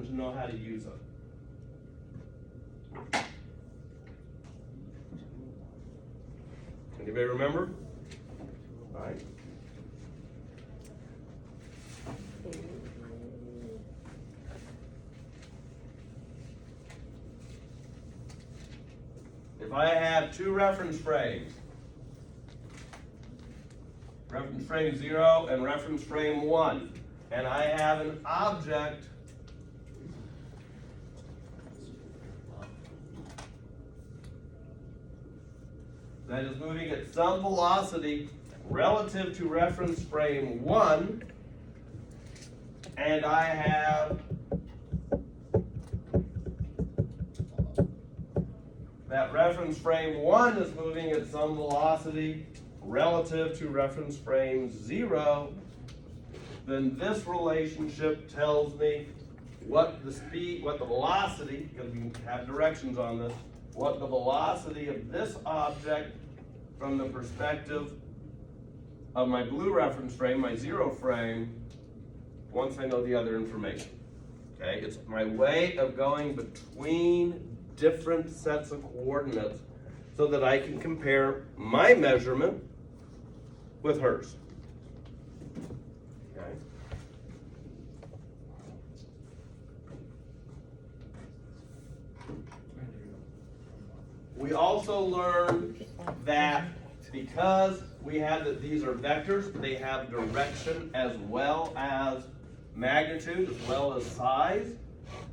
important to know how to use it. Anybody remember? All right. If I have two reference frames, reference frame 0 and reference frame 1, and I have an object that is moving at some velocity relative to reference frame 1, and I have that reference frame 1 is moving at some velocity relative to reference frame 0, then this relationship tells me what the speed, what the velocity, because we have directions on this, what the velocity of this object from the perspective of my blue reference frame, my 0 frame, once I know the other information. Okay, it's my way of going between different sets of coordinates so that I can compare my measurement with hers. Okay. We also learned that because we have that these are vectors, they have direction as well as magnitude, as well as size,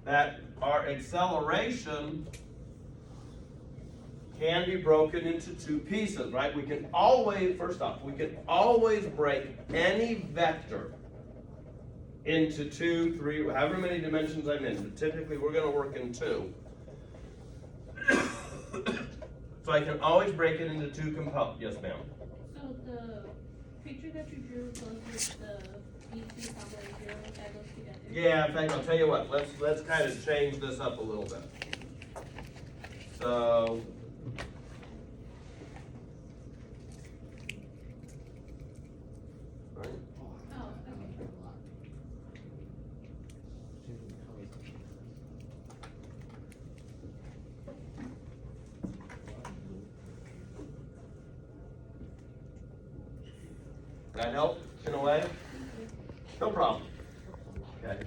that our acceleration can be broken into two pieces, right? We can always, first off, we can always break any vector into 2, 3, however many dimensions I'm in, but typically we're going to work in 2. So I can always break it into 2 components. Yes, ma'am. So the picture that you drew goes with the B2 combo 0, that goes together? Yeah, in fact, I'll tell you what, let's kind of change this up a little bit. So, right. Oh, okay. That help in a way? No problem. Okay.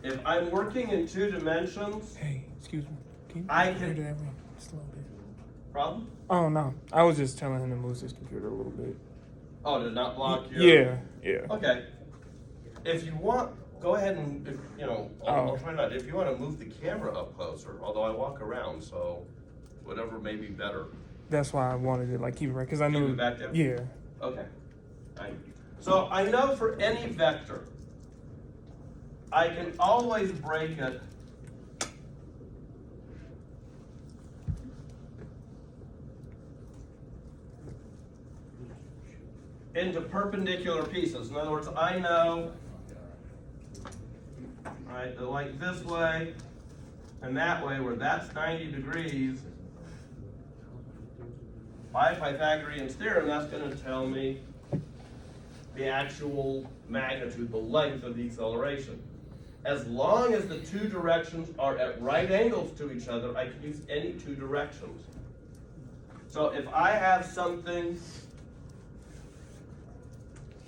If I'm working in 2 dimensions, Hey, excuse me. Can you I move can- that room just a little bit? problem? Oh no, I was just telling him to move his computer a little bit. Oh, did not block your... Yeah. Okay. If you want, go ahead and, if, you know, I'll Oh. try not, if you want to move the camera up closer, although I walk around, so whatever may be better. That's why I wanted to like keep it right because I knew. Keep it back there? Yeah. Okay. Right. So I know for any vector, I can always break it into perpendicular pieces. In other words, I know, right, that like this way and that way, where that's 90 degrees, by Pythagorean theorem, that's going to tell me the actual magnitude, the length of the acceleration. As long as the 2 directions are at right angles to each other, I can use any 2 directions. So if I have something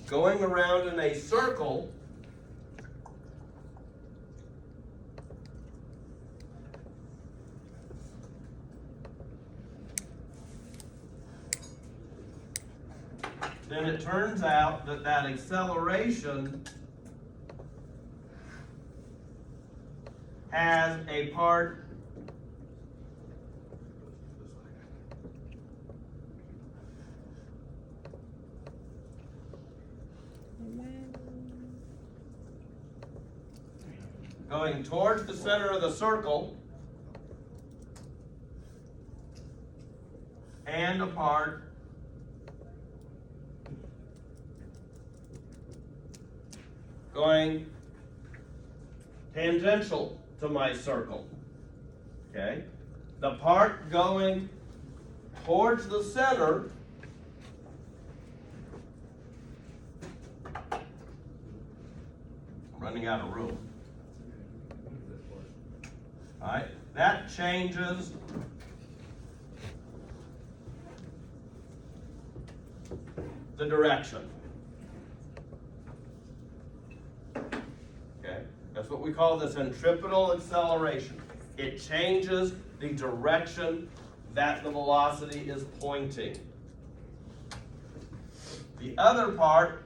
going around in a circle, then it turns out that that acceleration has a part going towards the center of the circle and a part going tangential to my circle. Okay? The part going towards the center, I'm running out of room. All right, that changes the direction. Okay, that's what we call the centripetal acceleration. It changes the direction that the velocity is pointing. The other part,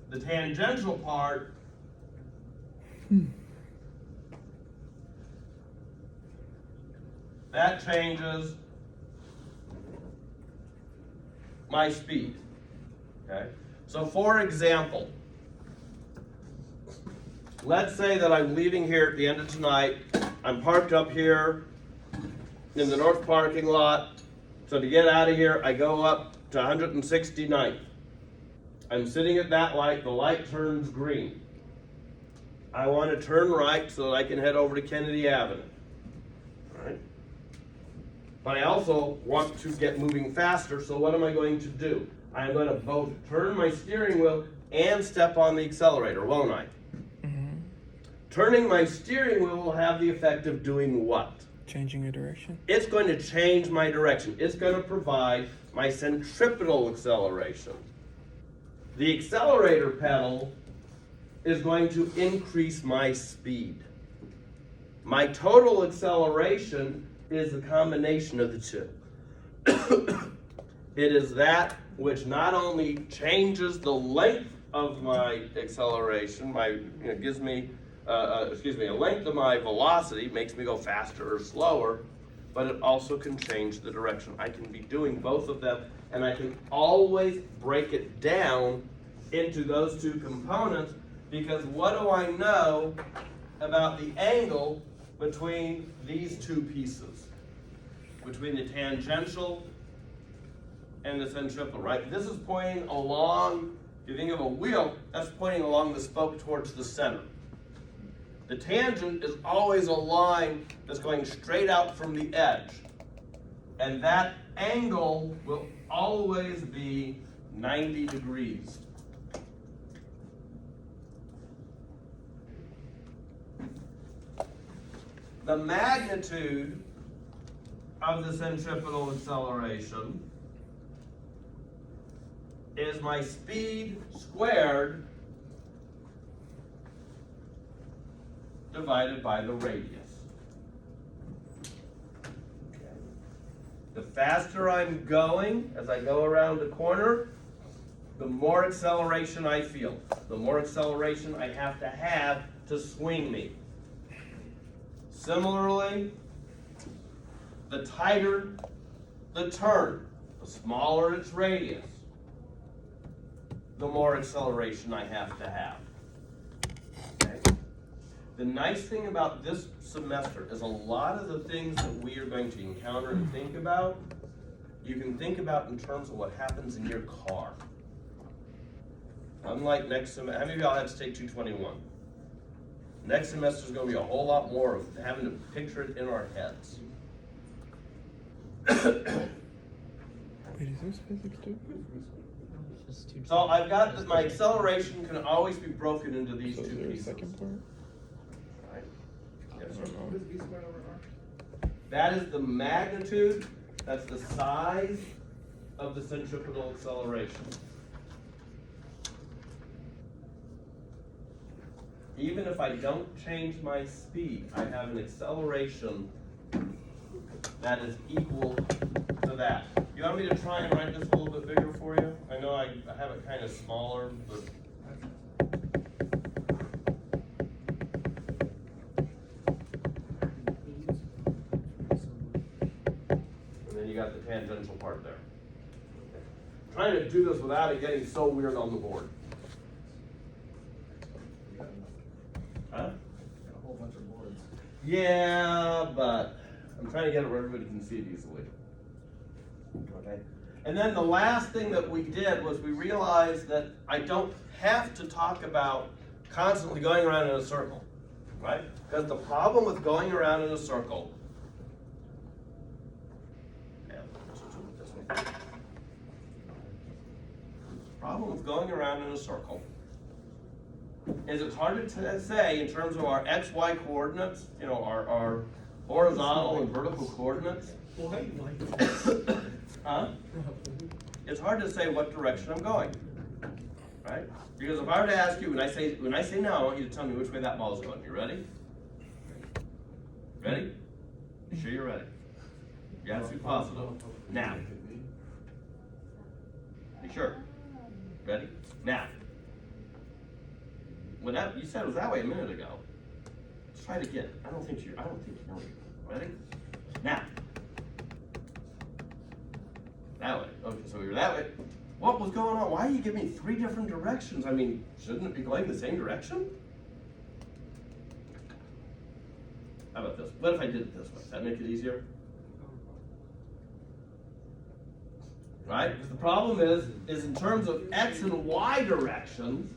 the tangential part, that changes my speed. Okay? So for example, let's say that I'm leaving here at the end of tonight. I'm parked up here in the north parking lot. So to get out of here, I go up to 169th. I'm sitting at that light, the light turns green. I want to turn right so that I can head over to Kennedy Avenue. All right? But I also want to get moving faster, so what am I going to do? I'm going to both turn my steering wheel and step on the accelerator, won't I? Turning my steering wheel will have the effect of doing what? Changing your direction. It's going to change my direction. It's going to provide my centripetal acceleration. The accelerator pedal is going to increase my speed. My total acceleration is a combination of the two. It is that which not only changes the length of my acceleration, gives me a length of my velocity, makes me go faster or slower, but it also can change the direction. I can be doing both of them, and I can always break it down into those two components, because what do I know about the angle between these two pieces? Between the tangential and the centripetal, right? This is pointing along, if you think of a wheel, that's pointing along the spoke towards the center. The tangent is always a line that's going straight out from the edge. And that angle will always be 90 degrees. The magnitude of the centripetal acceleration is my speed squared divided by the radius. Okay. The faster I'm going, as I go around the corner, the more acceleration I feel. The more acceleration I have to swing me. Similarly, the tighter the turn, the smaller its radius, the more acceleration I have to have. Okay? The nice thing about this semester is a lot of the things that we are going to encounter and think about, you can think about in terms of what happens in your car. Unlike next semester, how many of y'all had to take 221? Next semester is going to be a whole lot more of having to picture it in our heads. Wait, is this physics too? So I've got that my acceleration can always be broken into these So is two there a pieces. second part? Right? I Yes, sir. don't know. What is V squared over R? That is the magnitude, that's the size of the centripetal acceleration. Even if I don't change my speed, I have an acceleration that is equal to that. You want me to try and write this a little bit bigger for you? I know I have it kind of smaller, but. And then you got the tangential part there. I'm trying to do this without it getting so weird on the board. Huh? Got a whole bunch of boards. Yeah, but I'm trying to get it where everybody can see it easily. Okay. And then the last thing that we did was we realized that I don't have to talk about constantly going around in a circle, right? Because the problem with going around in a circle, yeah, Problem with going around in a circle is it's hard to say in terms of our XY coordinates, you know, our horizontal and vertical coordinates. Huh? It's hard to say what direction I'm going, right? Because if I were to ask you, when I say no, I want you to tell me which way that ball's going. You ready? Ready? You sure you're ready? You have to be positive. Now. You sure? Ready? Now. Whatever you said was that way a minute ago. Let's try it again. I don't think you know. Ready? Now. That way. Okay, so we were that way. What was going on? Why are you giving me 3 different directions? I mean, shouldn't it be going the same direction? How about this? What if I did it this way? Does that make it easier? Right? Because the problem is in terms of X and Y directions,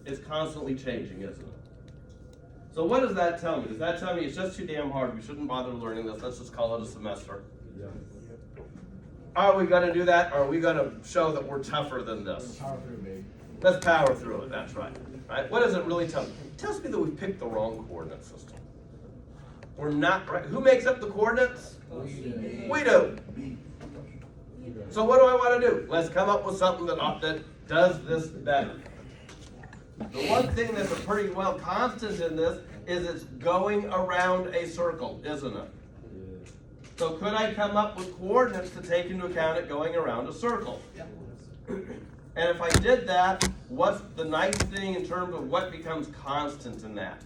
it's constantly changing, isn't it? So what does that tell me? Does that tell me it's just too damn hard? We shouldn't bother learning this. Let's just call it a semester. Yeah. Are we going to do that, or are we going to show that we're tougher than this? Power through me. Let's power through it. That's right. Right? What does it really tell me? It tells me that we picked the wrong coordinate system. We're not right. Who makes up the coordinates? We do. So what do I want to do? Let's come up with something that does this better. The one thing that's a pretty well constant in this is it's going around a circle, isn't it? So could I come up with coordinates to take into account it going around a circle? And if I did that, what's the nice thing in terms of what becomes constant in that?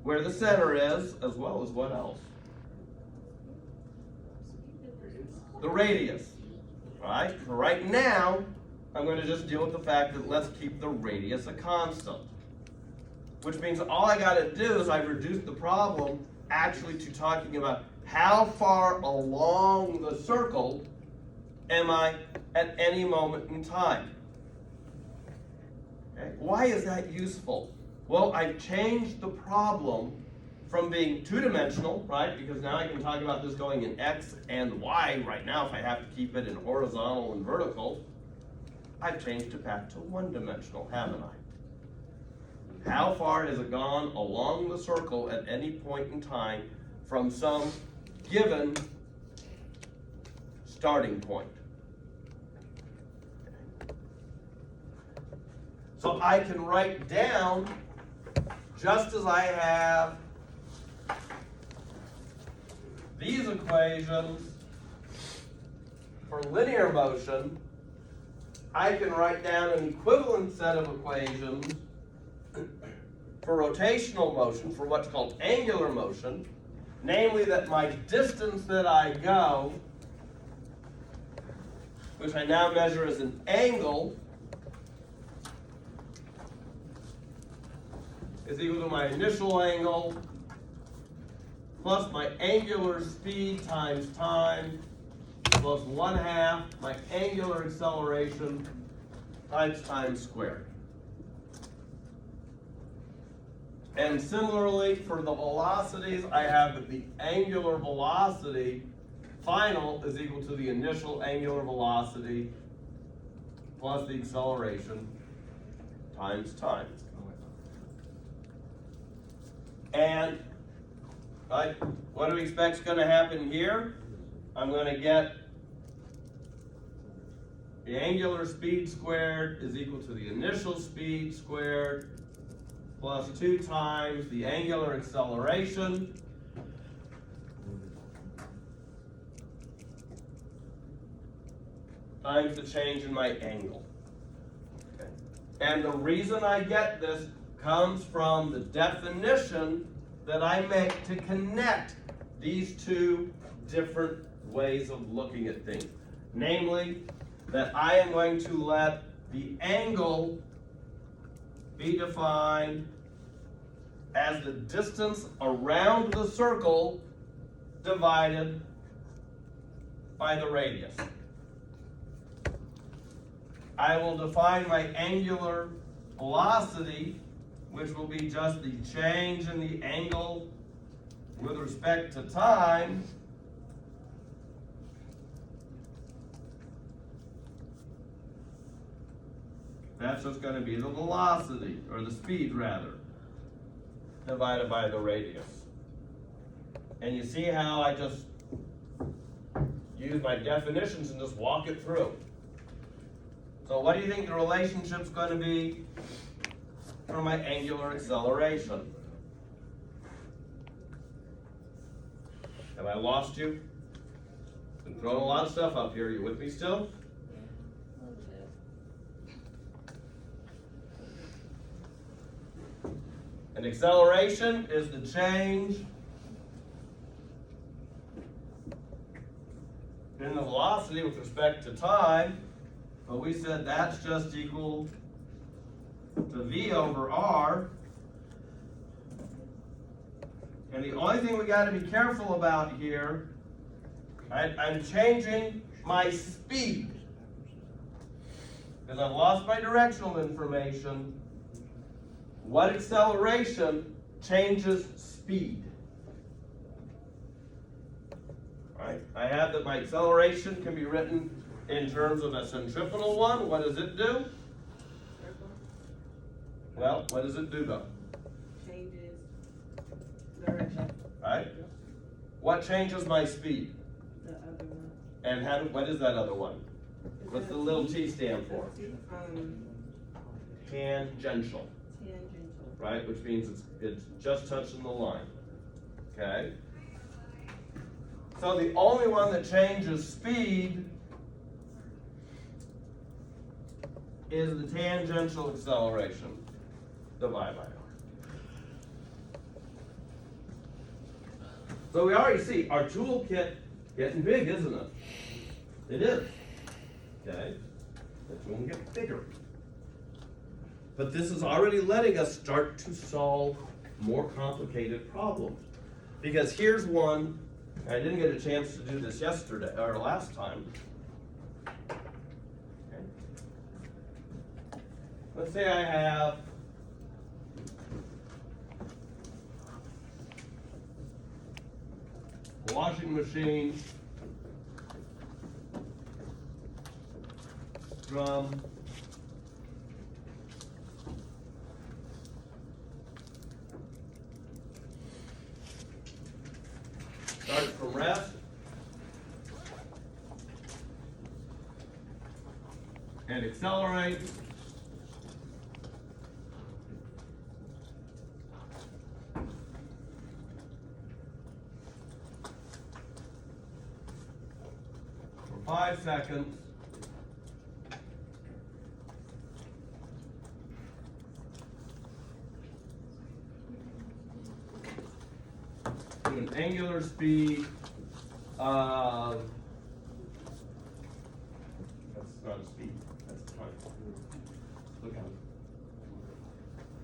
Where the center is, as well as what else? The radius. Right? For right now, I'm going to just deal with the fact that let's keep the radius a constant. Which means all I got to do is I've reduced the problem actually to talking about how far along the circle am I at any moment in time. Okay? Why is that useful? Well, I've changed the problem from being two-dimensional, right? Because now I can talk about this going in X and Y right now if I have to keep it in horizontal and vertical. I've changed it back to one-dimensional, haven't I? How far has it gone along the circle at any point in time from some given starting point? So I can write down, just as I have these equations for linear motion, I can write down an equivalent set of equations for rotational motion, for what's called angular motion, namely that my distance that I go, which I now measure as an angle, is equal to my initial angle plus my angular speed times time plus 1/2 my angular acceleration times time squared. And similarly, for the velocities, I have that the angular velocity final is equal to the initial angular velocity plus the acceleration times time. And what do we expect is going to happen here? I'm going to get the angular speed squared is equal to the initial speed squared plus 2 times the angular acceleration times the change in my angle. Okay. And the reason I get this comes from the definition that I make to connect these two different ways of looking at things. Namely, that I am going to let the angle be defined as the distance around the circle divided by the radius. I will define my angular velocity, which will be just the change in the angle with respect to time, That's just gonna be the velocity, or the speed rather, divided by the radius. And you see how I just use my definitions and just walk it through. So what do you think the relationship's gonna be for my angular acceleration? Have I lost you? Been throwing a lot of stuff up here. You with me still? A little bit. An acceleration is the change in the velocity with respect to time, but we said that's just equal to V over R. And the only thing we gotta be careful about here, I'm changing my speed. Because I've lost my directional information. What acceleration changes speed? Right? I have that my acceleration can be written in terms of a centripetal one. What does it do? Well, what does it do though? Changes direction, Right? What changes my speed? the other one. And what is that other one? What's the little t stand for? Tangential, Tangential. right? Which means it's just touching the line. Okay? So the only one that changes speed is the tangential acceleration divided by r. So we already see our toolkit getting big, isn't it? It is. Okay? It's going to get bigger. But this is already letting us start to solve more complicated problems. Because here's one, I didn't get a chance to do this yesterday, or last time. Okay. Let's say I have a washing machine, drum, starts from rest, and accelerates, for 5 seconds. To an angular speed of, that's not a speed, that's time. Look at it.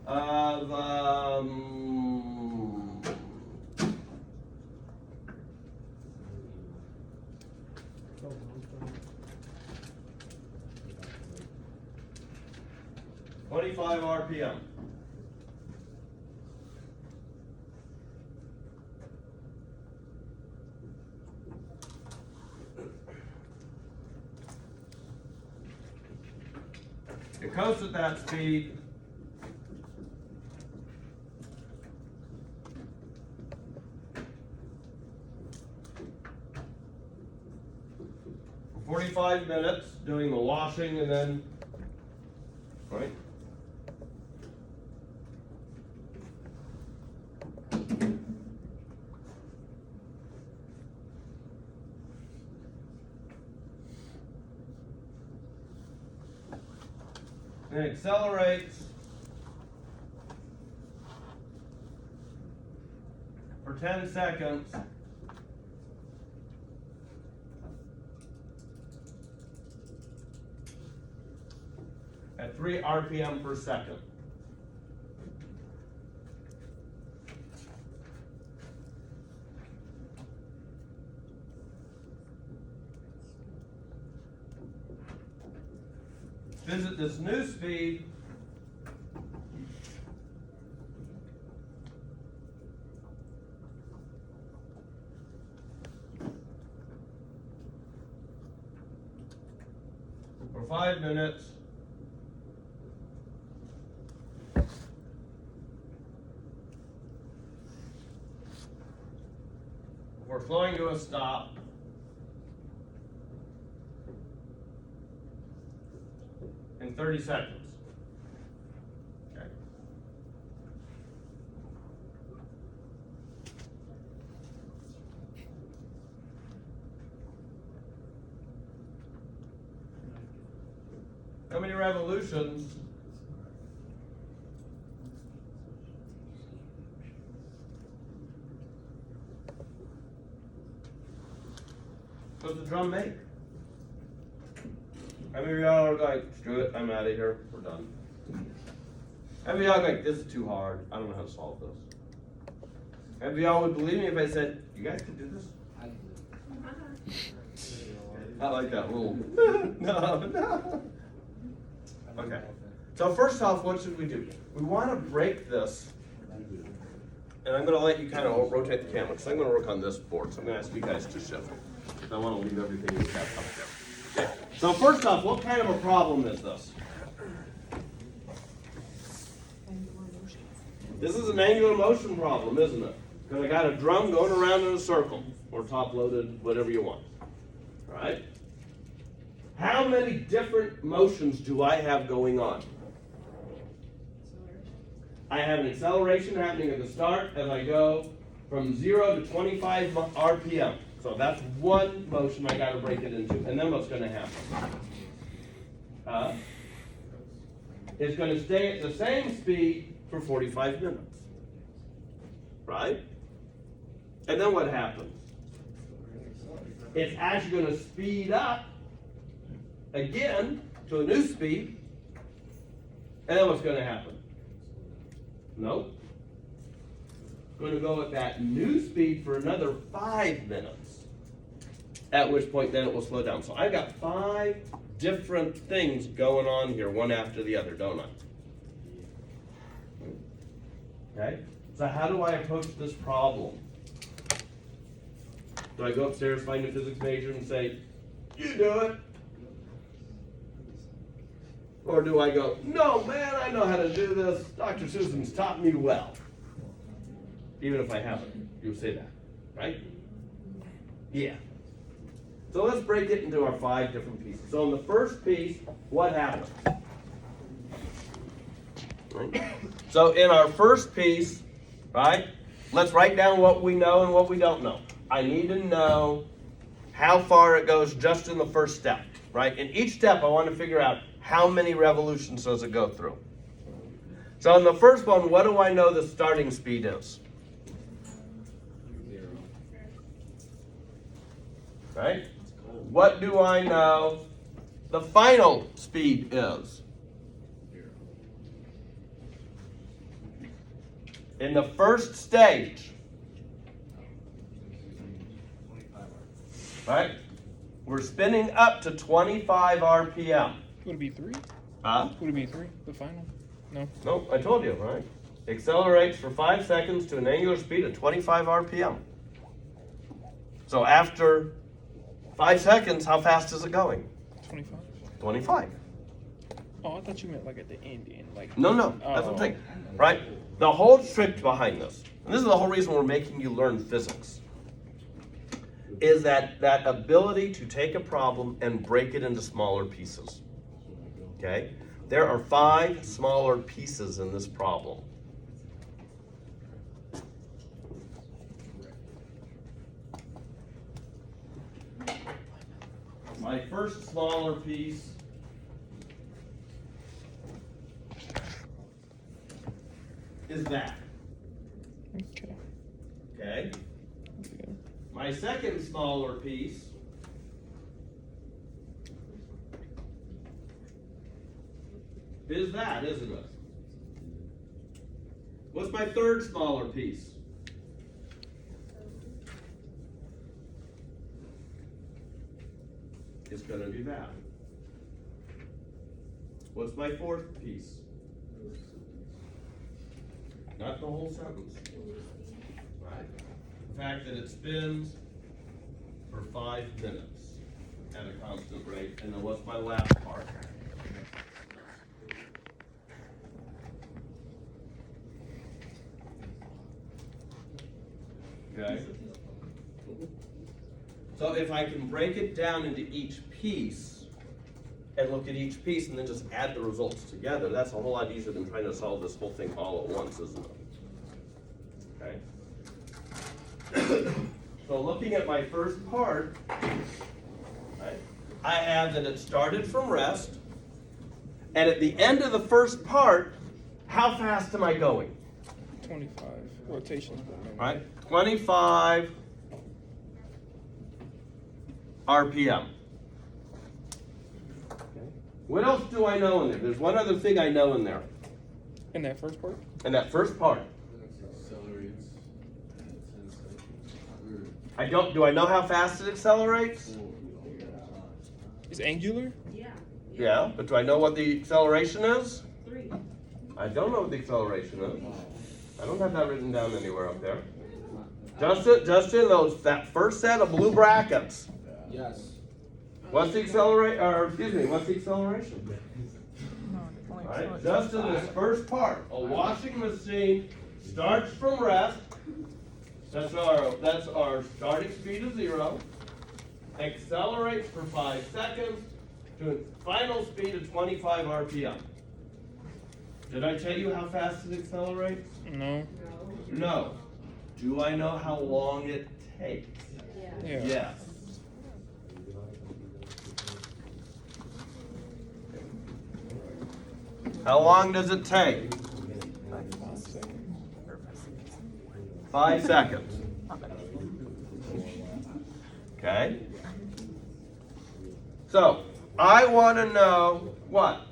Of 25 RPM. It coasts at that speed. For 45 minutes, doing the washing and then, right? And it accelerates for 10 seconds at 3 RPM per second. Visit this new speed. For 5 minutes slowing to a stop. In 30 seconds. Okay. How many revolutions? Does the drum make? How many of y'all are like, screw it, I'm out of here, we're done? How many of y'all are like, this is too hard, I don't know how to solve this? How many of y'all would believe me if I said, you guys can do this? I like that little, no. Okay, so first off, what should we do? We want to break this, and I'm going to let you kind of rotate the camera, because I'm going to work on this board, so I'm going to ask you guys to shift. I want to leave everything you have up there. Okay. So first off, what kind of a problem is this? This is an angular motion problem, isn't it? Because I got a drum going around in a circle, or top-loaded, whatever you want. All right? How many different motions do I have going on? I have an acceleration happening at the start as I go from 0 to 25 RPM. So that's one motion I got to break it into. And then what's going to happen? It's going to stay at the same speed for 45 minutes. Right? And then what happens? It's actually going to speed up again to a new speed. And then what's going to happen? Nope. Going to go at that new speed for another 5 minutes. At which point then it will slow down. So I've got 5 different things going on here, one after the other, don't I? Okay? So how do I approach this problem? Do I go upstairs, find a physics major and say, you do it? Or do I go, no man, I know how to do this. Dr. Susan's taught me well. Even if I haven't, you'll say that, right? Yeah. So let's break it into our 5 different pieces. So in the first piece, what happens? Right? So in our first piece, right, let's write down what we know and what we don't know. I need to know how far it goes just in the first step, right? In each step, I want to figure out how many revolutions does it go through. So in the first one, what do I know the starting speed is? Right? What do I know the final speed is? In the first stage, right? We're spinning up to 25 RPM. Would it be 3? Huh? Would it be 3, the final? No. Nope, I told you, right? Accelerates for 5 seconds to an angular speed of 25 RPM. So after 5 seconds, how fast is it going? 25. 25. Oh, I thought you meant like at the end, like. No, that's what I'm saying, right? The whole trick behind this, and this is the whole reason we're making you learn physics, is that ability to take a problem and break it into smaller pieces. Okay? There are 5 smaller pieces in this problem. My first smaller piece is that. Okay. Okay? My second smaller piece is that, isn't it? What's my third smaller piece? It's going to be that. What's my fourth piece? Not the whole sentence. Right. The fact that it spins for 5 minutes at a constant rate. And then what's my last part? Okay. So if I can break it down into each piece and look at each piece and then just add the results together, that's a whole lot easier than trying to solve this whole thing all at once, isn't it? Okay. So looking at my first part, right, I have that it started from rest, and at the end of the first part, how fast am I going? 25 rotations per minute. Right, 25 RPM. What else do I know in there? There's one other thing I know in there. In that first part? In that first part. Do I know how fast it accelerates? It's angular? Yeah. Yeah, but do I know what the acceleration is? 3. I don't know what the acceleration is. I don't have that written down anywhere up there. Justin, that first set of blue brackets. Yes. What's the what's the acceleration? Alright, Justin, this first part, a washing machine starts from rest. That's our starting speed of 0. Accelerates for 5 seconds to its final speed of 25 RPM. Did I tell you how fast it accelerates? No. No. Do I know how long it takes? Yeah. Yes. How long does it take? 5 seconds. Okay. So, I want to know what?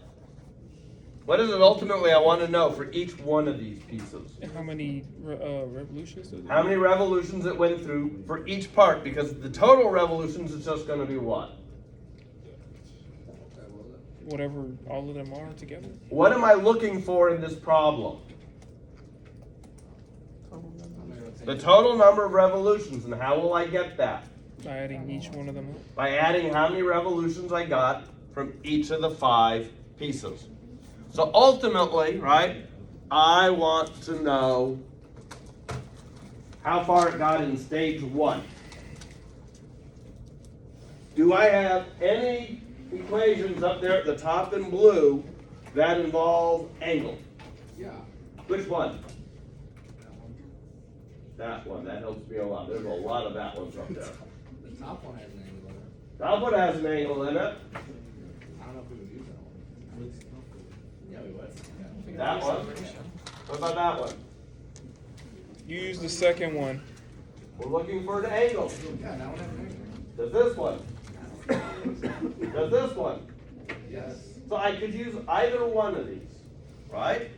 What is it ultimately I want to know for each one of these pieces? And how many revolutions does it? How many revolutions it went through for each part, because the total revolutions is just going to be what? Whatever all of them are together? What am I looking for in this problem? The total number of revolutions, and how will I get that? By adding each one of them up? By adding how many revolutions I got from each of the 5 pieces. So ultimately, right, I want to know how far it got in stage 1. Do I have any equations up there at the top in blue that involve angle? Yeah. Which one? That one. That helps me a lot. There's a lot of that ones up there. The top one has an angle in it. Top one has an angle in it. I don't know if we would use that one. Yeah, we would. That one. What about that one? You use the second one. We're looking for an angle. Yeah, that one has an angle. Does this one? Does this one? Yes. So I could use either one of these, right?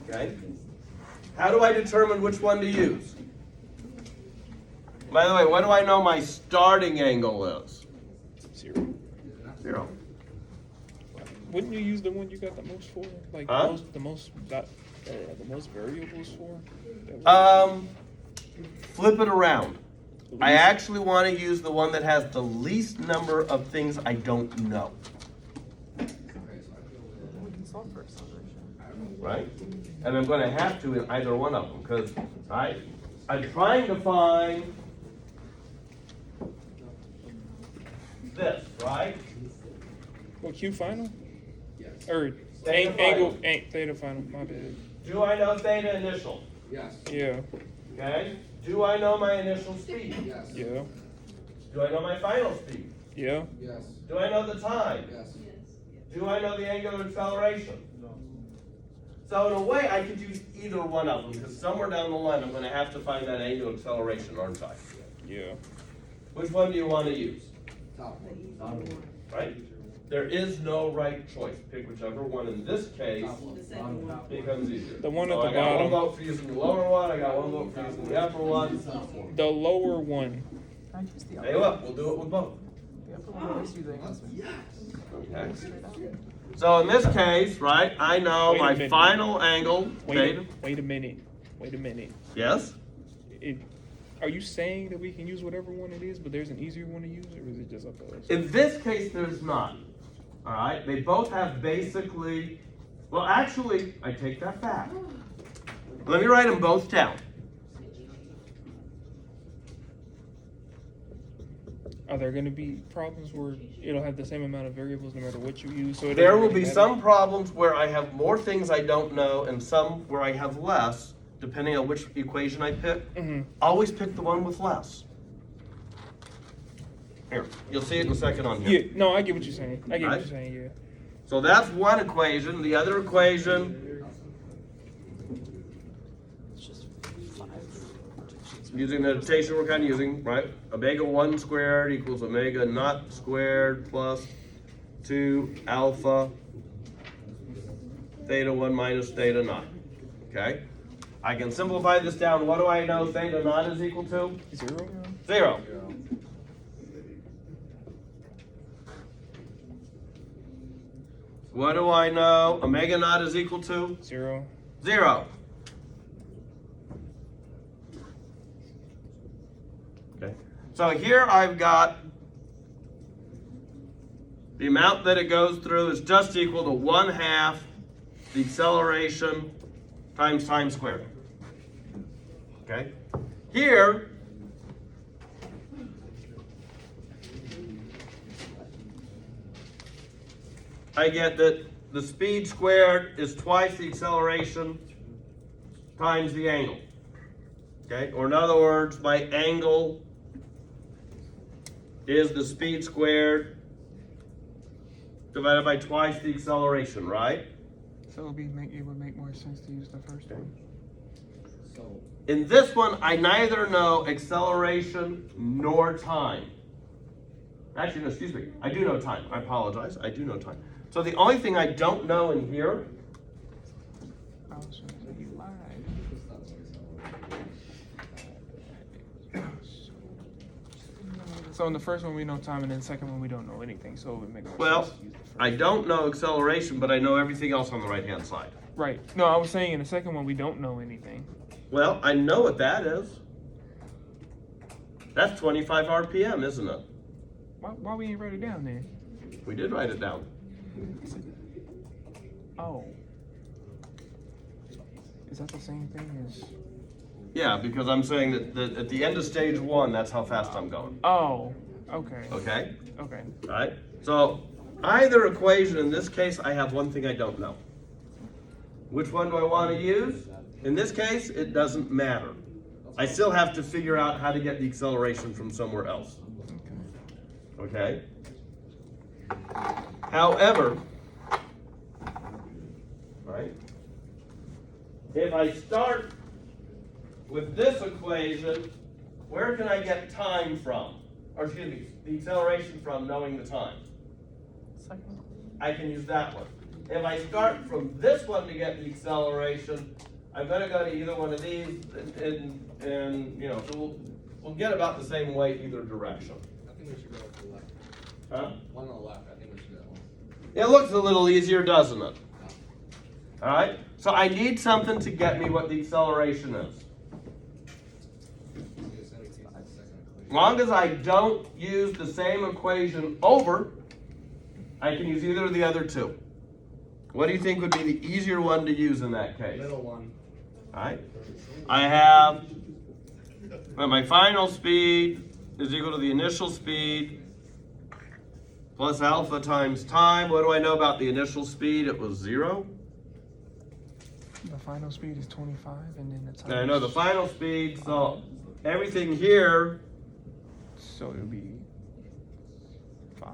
Okay. How do I determine which one to use? By the way, what do I know my starting angle is? 0. 0. Wouldn't you use the one you got the most for? Like Huh? the most variables for? Flip it around. I actually want to use the one that has the least number of things I don't know. Right? And I'm going to have to in either one of them, because I'm trying to find this, right? What, Q final? Yes. Or Theta angle, final. theta final, my bad. Do I know theta initial? Yes. Yeah, Okay. Do I know my initial speed? Yes. yeah, Do I know my final speed? yeah. Yes. Do I know the time? Yes. Do I know the angular acceleration? So in a way, I could use either one of them, because somewhere down the line, I'm going to have to find that angular acceleration, aren't I? Yeah. Which one do you want to use? Top one. Right? There is no right choice. Pick whichever one in this case Top one. The second one. becomes easier. The one at So the I got one bottom. vote for using the lower one, I got one vote for using the upper one. The lower one. Tell you what, we'll do it with both. Okay. So in this case, right, I know Wait a my minute. final angle, theta. Wait a minute. Wait a minute. Yes? Are you saying that we can use whatever one it is, but there's an easier one to use, or is it just up to us? In this case, there's not. All right? They both have basically, well, actually, I take that back. Let me write them both down. Are there going to be problems where it'll have the same amount of variables no matter what you use? So it There doesn't will really be matter? some problems where I have more things I don't know and some where I have less, depending on which equation I pick. Mhm. Always pick the one with less. Here, you'll see it in a second on here. Yeah, no, I get what you're saying. I get Right? what you're saying, yeah. So that's one equation. The other equation, using the notation we're kind of using, right? Omega 1 squared equals omega naught squared plus 2 alpha theta 1 minus theta naught. Okay? I can simplify this down. What do I know theta naught is equal to? 0? 0. What do I know omega naught is equal to? 0. 0. Okay. So here I've got the amount that it goes through is just equal to 1/2 the acceleration times time squared. Okay. Here, I get that the speed squared is twice the acceleration times the angle. Okay, or in other words, my angle is the speed squared divided by twice the acceleration, right? So it would make more sense to use the first one. So, In this one, I neither know acceleration nor time. Actually, no, excuse me. I do know time. I apologize. I do know time. So the only thing I don't know in here, I was going to say you lied. So in the first one we know time, and then the second one we don't know anything. So it would make more well, sense to use the first. I don't know acceleration, but I know everything else on the right-hand side. Right. No, I was saying in the second one we don't know anything. Well, I know what that is. That's 25 RPM, isn't it? Why we ain't write it down then? We did write it down. Oh. Is that the same thing as? Yeah, because I'm saying that at the end of stage 1, that's how fast I'm going. Oh. Okay. Okay? Okay. Right? So either equation, in this case, I have one thing I don't know. Which one do I want to use? In this case, it doesn't matter. I still have to figure out how to get the acceleration from somewhere else. Okay? However, right? If I start with this equation, where can I get time from? Or excuse me, the acceleration from knowing the time? I can use that one. If I start from this one to get the acceleration, I'm going to go to either one of these, and you know, so we'll get about the same way either direction. I think we should go to the left. Huh? One on the left, I think we should do that one. It looks a little easier, doesn't it? All right. So I need something to get me what the acceleration is. As long as I don't use the same equation over, I can use either of the other two. What do you think would be the easier one to use in that case? Middle one. All right. I have well, my final speed is equal to the initial speed plus alpha times time. What do I know about the initial speed? It was 0. The final speed is 25, and then the time. And I know the final speed, so everything here, So it would be 5.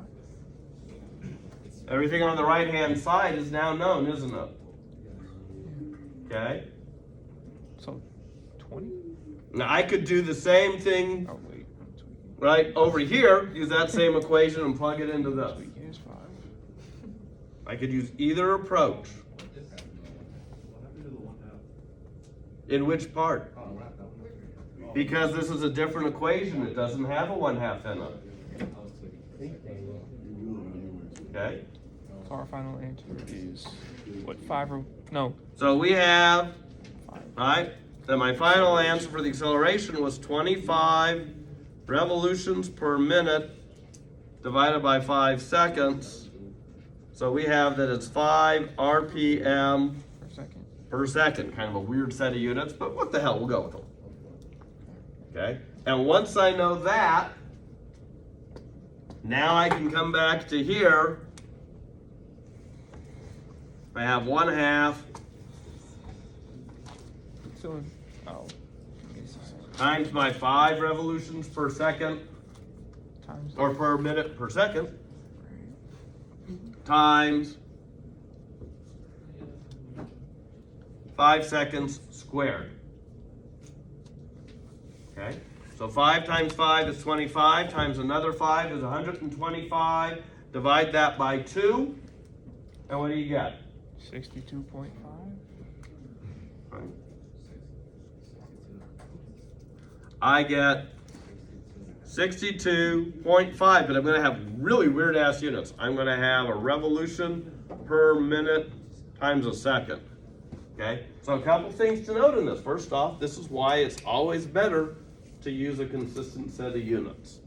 everything on the right-hand side is now known, isn't it? Okay. So 20. Now I could do the same thing Oh wait, I'm tweaking. right over here, use that same equation and plug it into this. Tweaking is 5. I could use either approach. In which part? Oh, we're not done. Because this is a different equation, it doesn't have a 1/2 in it. Okay? So our final answer is what 5 or no So we have, 5. alright, then my final answer for the acceleration was 25 revolutions per minute divided by 5 seconds. So we have that it's 5 RPM Per second. per second. Kind of a weird set of units, but what the hell, we'll go with them. Okay? And once I know that, Now I can come back to here. I have 1/2 So, oh. This is times my 5 revolutions per second, times. or per minute per second, times 5 seconds squared. Okay, so 5 times 5 is 25, times another 5 is 125. Divide that by 2, and what do you get? 62.5. I get 62.5, but I'm gonna have really weird ass units. I'm gonna have a revolution per minute times a second. Okay, so a couple things to note in this. First off, this is why it's always better to use a consistent set of units.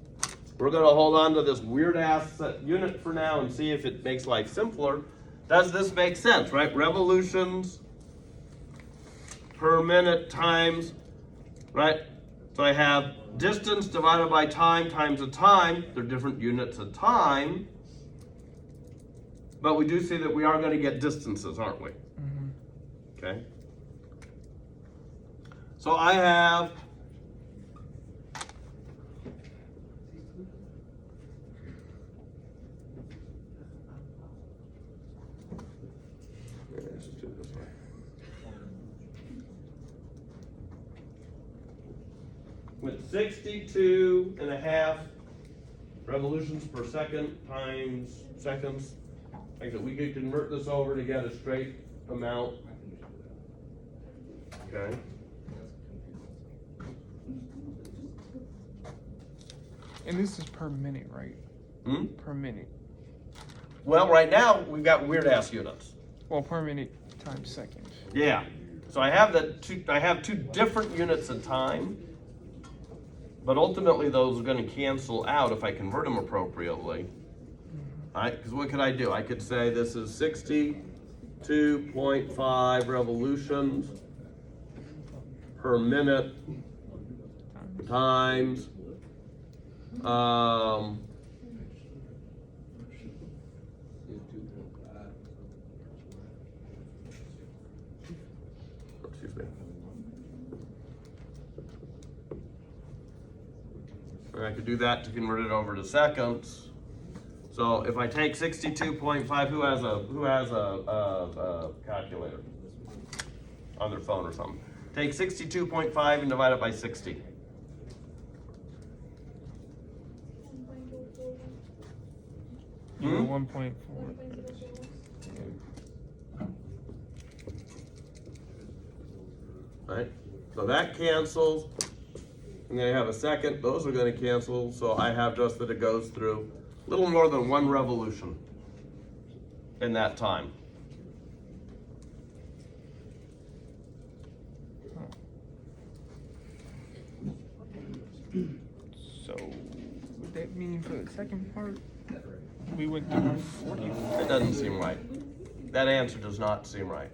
We're gonna hold on to this weird ass unit for now and see if it makes life simpler. Does this make sense, right? Revolutions per minute times, right? So I have distance divided by time times a time. They're different units of time. But we do see that we are gonna get distances, aren't we? Okay. So I have let's just do it this way. With 62.5 revolutions per second times seconds, like that we could convert this over to get a straight amount. Okay. And this is per minute, right? Hmm? Per minute. Well, right now we've got weird ass units. Well, per minute times second. Yeah. So I have I have two different units of time, but ultimately those are going to cancel out if I convert them appropriately. All right? Because what could I do? I could say this is 62.5 revolutions per minute times excuse me. And I could do that to convert it over to seconds. So if I take 62.5, who has a calculator on their phone or something? Take 62.5 and divide it by 60. Yeah, Hmm? 1.4. Right? So that cancels. I'm going to have a second. Those are going to cancel. So I have just that it goes through a little more than 1 revolution in that time. So, would that mean for the second part, we went through 40? It doesn't seem right. That answer does not seem right.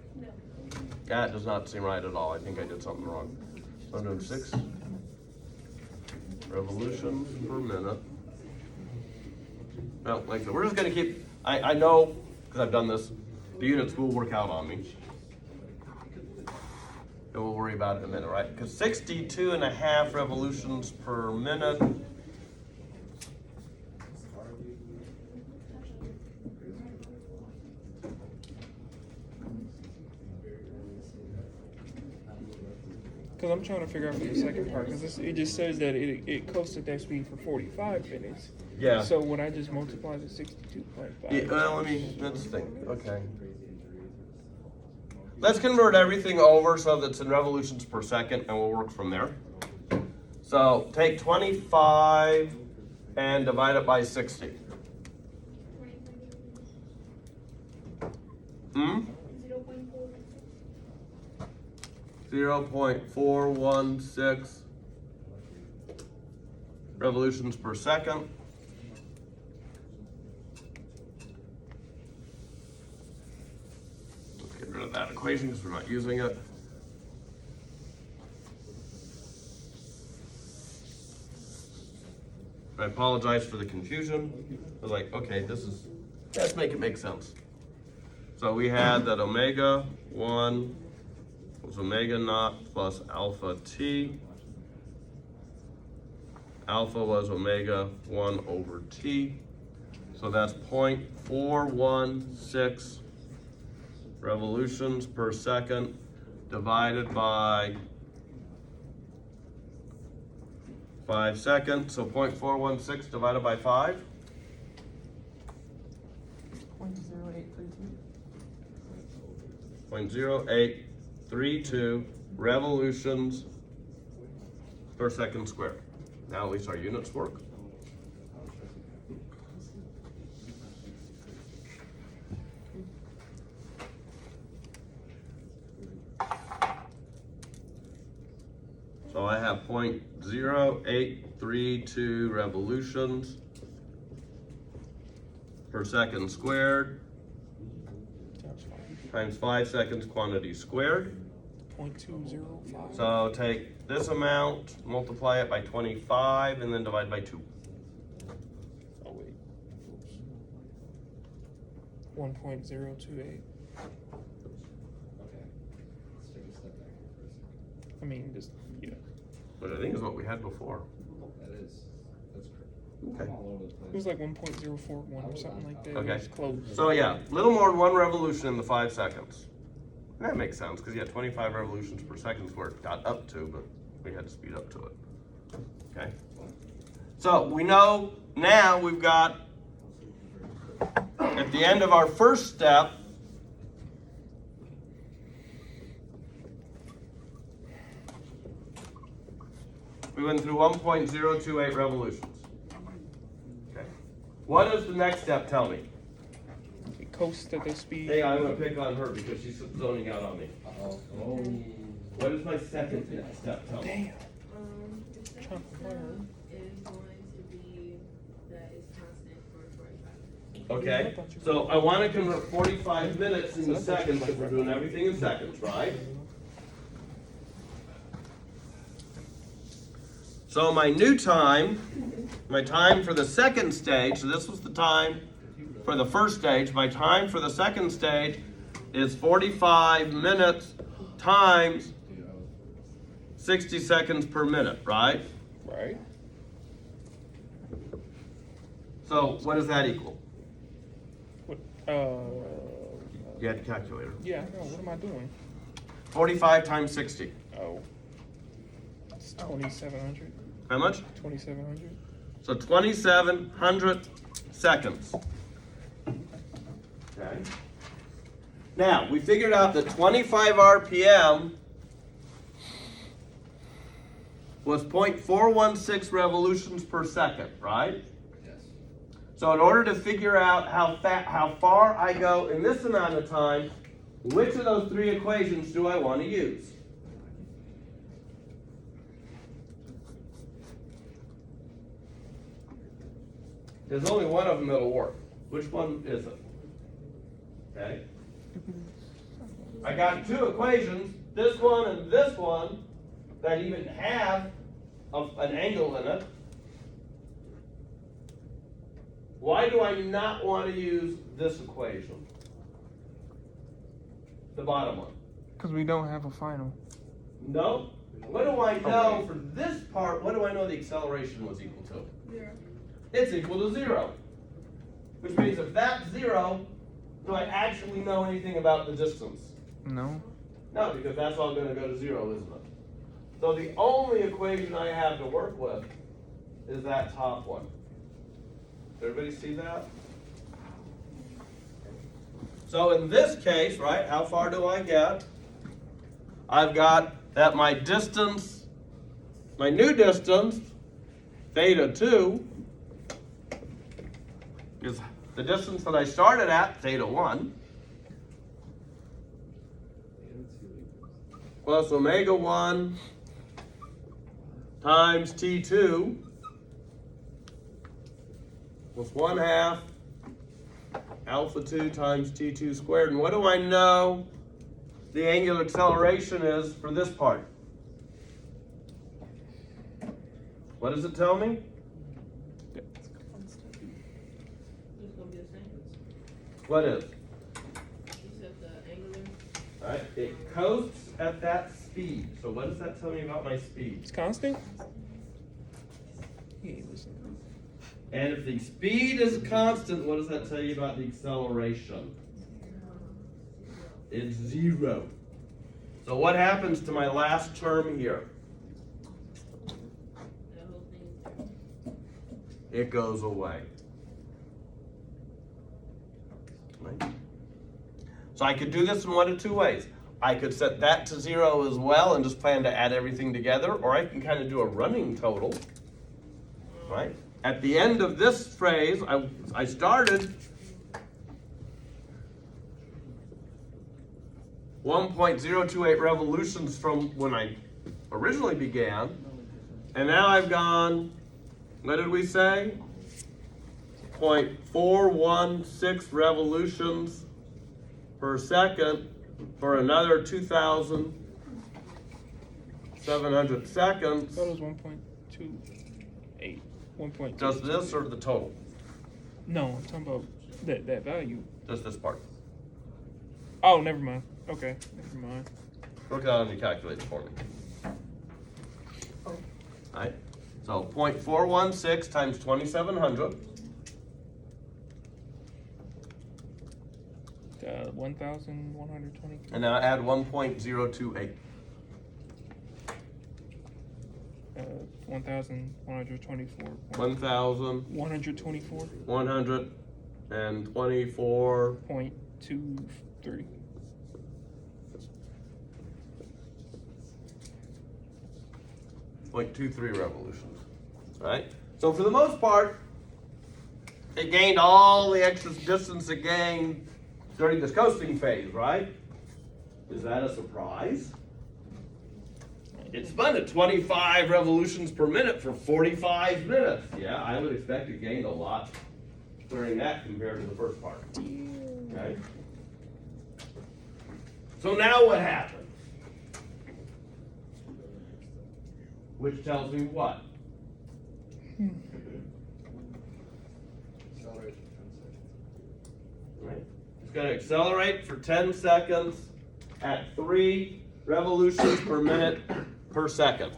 That does not seem right at all. I think I did something wrong. So I'm doing 6 revolutions per minute. Well, like I said, we're just gonna keep, I know, because I've done this, the units will work out on me. And we'll worry about it in a minute, right? Because 62.5 revolutions per minute. Because I'm trying to figure out for the second part, because it just says that it coasts at that speed for 45 minutes. Yeah. So when I just multiply the 62.5. Yeah, well, let's think. Okay. Let's convert everything over so that's in revolutions per second, and we'll work from there. So take 25 and divide it by 60. Hmm? 0.416 revolutions per second. Let's get rid of that equation because we're not using it. I apologize for the confusion. I was like, okay, let's make it make sense. So we had that omega 1 was omega naught plus alpha t. Alpha was omega 1 over t. So that's 0.416 revolutions per second divided by 5 seconds. So 0.416 divided by 5. 0.0832 revolutions per second squared. Now at least our units work. So I have 0.0832 revolutions per second squared times 5 seconds quantity squared. 0.205. So take this amount, multiply it by 25, and then divide by 2. Oh wait. Oops. 1.028. Okay, let's take a step back here for a second. I mean, just yeah. But I think is what we had before. That's correct. Okay. I'm all over the It was place. like 1.041 or something like that. Okay. It was close. So yeah, little more than 1 revolution in the 5 seconds. And that makes sense, because you had 25 revolutions per second is where it got up to, but we had to speed up to it. Okay? So we know now we've got, at the end of our first step, we went through 1.028 revolutions. Okay. What does the next step tell me? It coasts at the speed. Hey, I'm gonna pick on her because she's zoning out on me. Oh. What does my second step tell me? Damn. The second Trump step learned. is going to be that it's constant for 45 minutes. Okay, so I wanna convert 45 minutes into seconds because we're doing everything in seconds, right? So my new time, my time for the second stage, so this was the time for the first stage, my time for the second stage is 45 minutes times 60 seconds per minute, right? Right. So what does that equal? What? You had a calculator. Yeah. No. What am I doing? 45 times 60. Oh. It's 2,700. How much? 2,700. So 2,700 seconds. Okay. Now, we figured out that 25 RPM was 0.416 revolutions per second, right? Yes. So in order to figure out how far I go in this amount of time, which of those 3 equations do I want to use? There's only one of them that'll work. Which one is it? Okay. I got 2 equations, this one and this one, that even have an angle in it. Why do I not want to use this equation? The bottom one. Because we don't have a final. No? What do I know for this part, what do I know the acceleration was equal to? 0. It's equal to 0. Which means if that's 0, do I actually know anything about the distance? No. No, because that's all going to go to 0, isn't it? So the only equation I have to work with is that top one. Does everybody see that? So in this case, right, how far do I get? I've got that my distance, my new distance, theta 2, is the distance that I started at, theta 1, plus omega 1 times T2 plus 1/2 alpha 2 times T2 squared. And what do I know the angular acceleration is for this part? What does it tell me? What is? You said the angular. Alright, it coasts at that speed. So what does that tell me about my speed? It's constant? He ain't listening. And if the speed is constant, what does that tell you about the acceleration? It's 0. So what happens to my last term here? The whole thing. It goes away. Right? So I could do this in one of two ways. I could set that to 0 as well and just plan to add everything together, or I can kind of do a running total. Right? At the end of this phrase, I started 1.028 revolutions from when I originally began, and now I've gone, what did we say? 0.416 revolutions per second for another 2,700 seconds. That was 1.28. 1.2. Does this or the total? No, I'm talking about that value. Just this part. Oh, never mind. Okay, never mind. Work it out on your calculator for me. Alright, so 0.416 times 2,700. 1,120. And now add 1.028. 1,124. 1,124. 124. 0.23. Point 2.3 revolutions. Right? So for the most part, it gained all the extra distance it gained during this coasting phase, right? Is that a surprise? It spun at 25 revolutions per minute for 45 minutes. Yeah, I would expect it gained a lot during that compared to the first part. Okay? So now what happened? Which tells me what? Right? It's going to accelerate for 10 seconds at 3 revolutions per minute per second.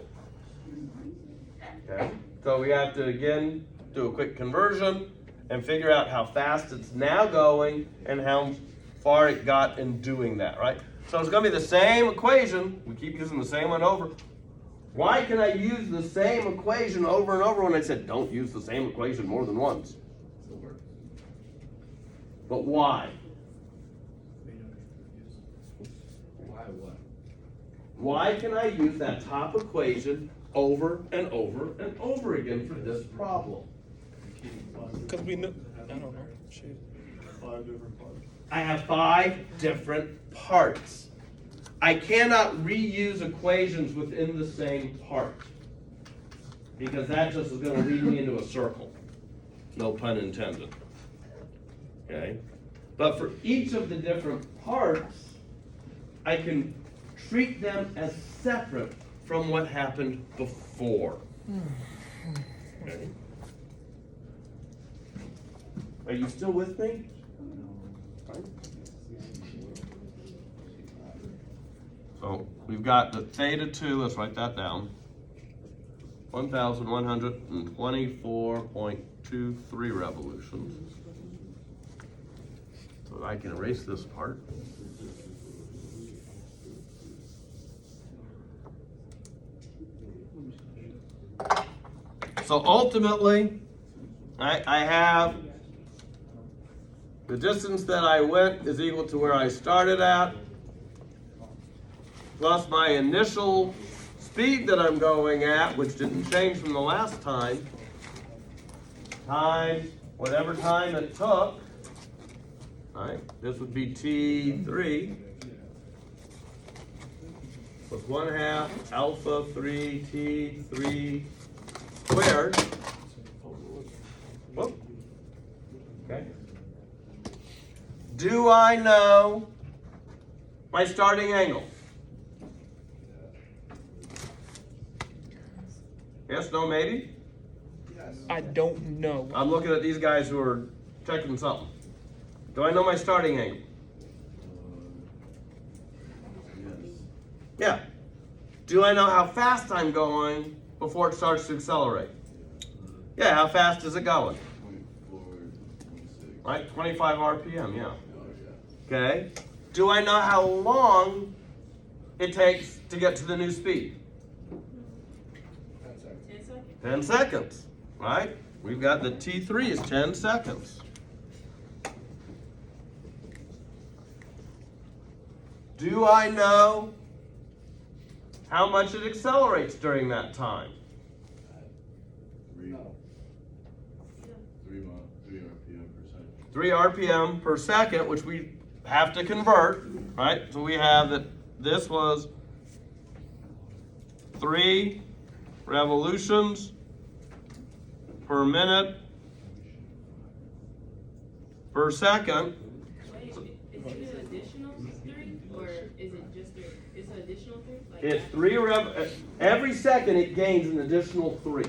Okay? So we have to again do a quick conversion and figure out how fast it's now going and how far it got in doing that, right? So it's going to be the same equation. We keep using the same one over. Why can I use the same equation over and over when I said don't use the same equation more than once? But why? Why what? Why can I use that top equation over and over and over again for this problem? Because we know. I don't know. Shit. 5 different parts. I have 5 different parts. I cannot reuse equations within the same part because that just is going to lead me into a circle. No pun intended. Okay? But for each of the different parts, I can treat them as separate from what happened before. Okay? Are you still with me? So we've got the theta 2, let's write that down. 1,124.23 revolutions. So I can erase this part. So ultimately, I have the distance that I went is equal to where I started at, plus my initial speed that I'm going at, which didn't change from the last time, times whatever time it took. Right? This would be T3 plus 1/2 alpha 3 T3 squared. Whoop. Okay. Do I know my starting angle? Yes, no, maybe? I don't know. I'm looking at these guys who are checking something. Do I know my starting angle? Yes. Yeah. Do I know how fast I'm going before it starts to accelerate? Yeah, how fast is it going? 24, 26. Right, 25 RPM, yeah. Oh, yeah. Okay. Do I know how long it takes to get to the new speed? 10 seconds. 10 seconds, right? We've got the T3 is 10 seconds. Do I know how much it accelerates during that time? 3 RPM per second. 3 RPM per second, which we have to convert, right? So we have that this was 3 revolutions per minute per second. Wait, is it an additional 3 or is it just 3? It's an additional 3? Like It's 3 every second it gains an additional 3. Oh,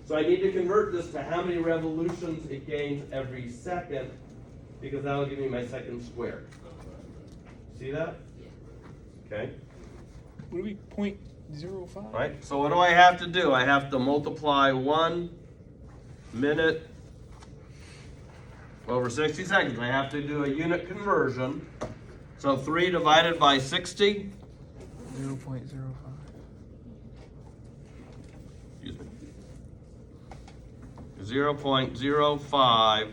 So I need to convert this to how many revolutions it gains every second, because that'll give me my second squared. See that? Okay. Would it be 0.05? Right, so what do I have to do? I have to multiply 1 minute over 60 seconds. I have to do a unit conversion. So 3 divided by 60, 0.05. excuse me, 0.05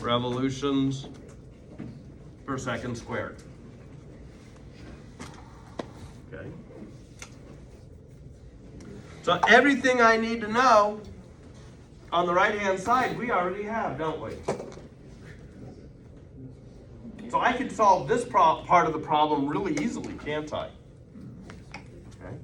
revolutions per second squared. Okay. So everything I need to know on the right-hand side, we already have, don't we? So I can solve this part of the problem really easily, can't I? Okay.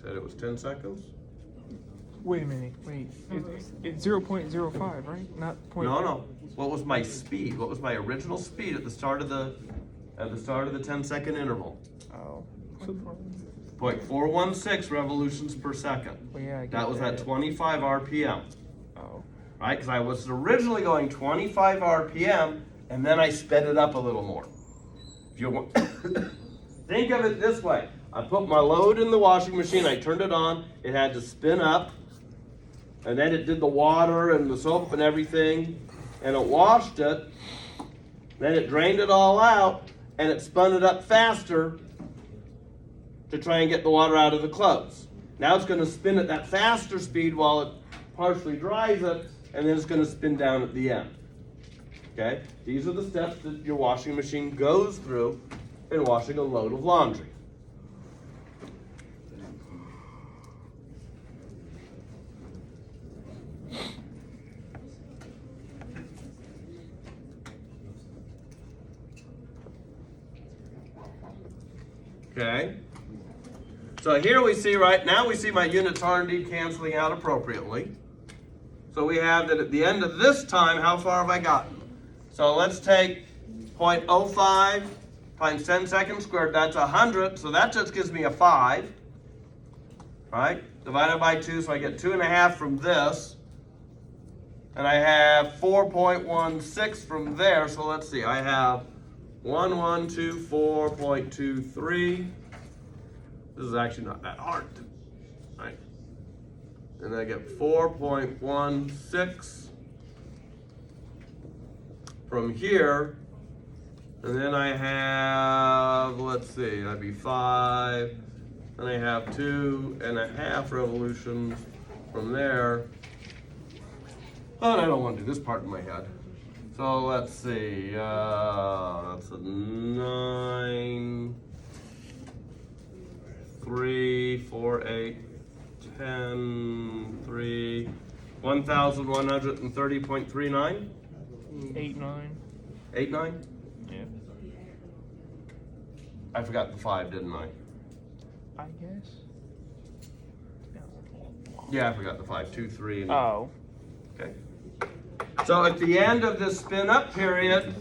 Said it was 10 seconds? Wait a minute. Wait. It's 0.05, right? Not point. No. What was my speed? What was my original speed at the start of the 10-second interval? Oh. 0.416 revolutions per second. Well, yeah, I get That was at 25 RPM, Oh. right? Because I was originally going 25 RPM, and then I sped it up a little more. If you want, think of it this way: I put my load in the washing machine, I turned it on, it had to spin up, and then it did the water and the soap and everything, and it washed it. Then it drained it all out, and it spun it up faster to try and get the water out of the clothes. Now it's going to spin at that faster speed while it partially dries it, and then it's going to spin down at the end. Okay? These are the steps that your washing machine goes through in washing a load of laundry. Okay? So here we see, right now we see my units are indeed canceling out appropriately. So we have that at the end of this time, how far have I gotten? So let's take 0.05 times 10 seconds squared, that's 100, so that just gives me a 5. Right? Divided by 2, so I get 2.5 from this. And I have 4.16 from there, so let's see, I have 1124.23. This is actually not that hard, right? And then I get 4.16 from here. And then I have, let's see, that'd be 5. Then I have 2.5 revolutions from there. Oh, and I don't want to do this part in my head. So let's see, that's a 9, 3, 4, 8, 10, 3, 1,130.39? 8.9. 8.9? Yeah. I forgot the 5, didn't I? I guess. Yeah, I forgot the 5, 2, 3, and Oh. okay. So at the end of this spin up period,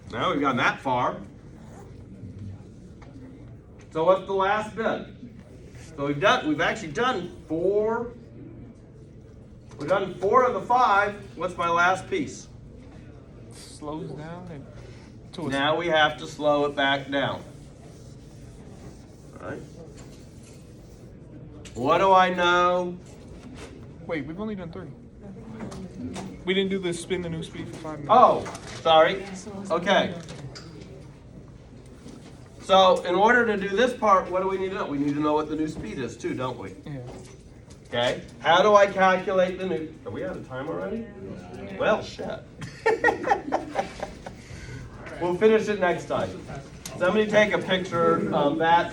now we've gone that far. So what's the last bit? So we've actually done 4. We've done 4 of the 5. What's my last piece? Slows down and to a Now we have to slow it back down. All right. What do I know? Wait, we've only done 3. We didn't do the spin the new speed for 5 minutes. Oh, sorry. Okay. So in order to do this part, what do we need to know? We need to know what the new speed is too, don't we? Yeah. Okay. How do I calculate the new? Are we out of time already? Well, shit. We'll finish it next time. Somebody take a picture of that.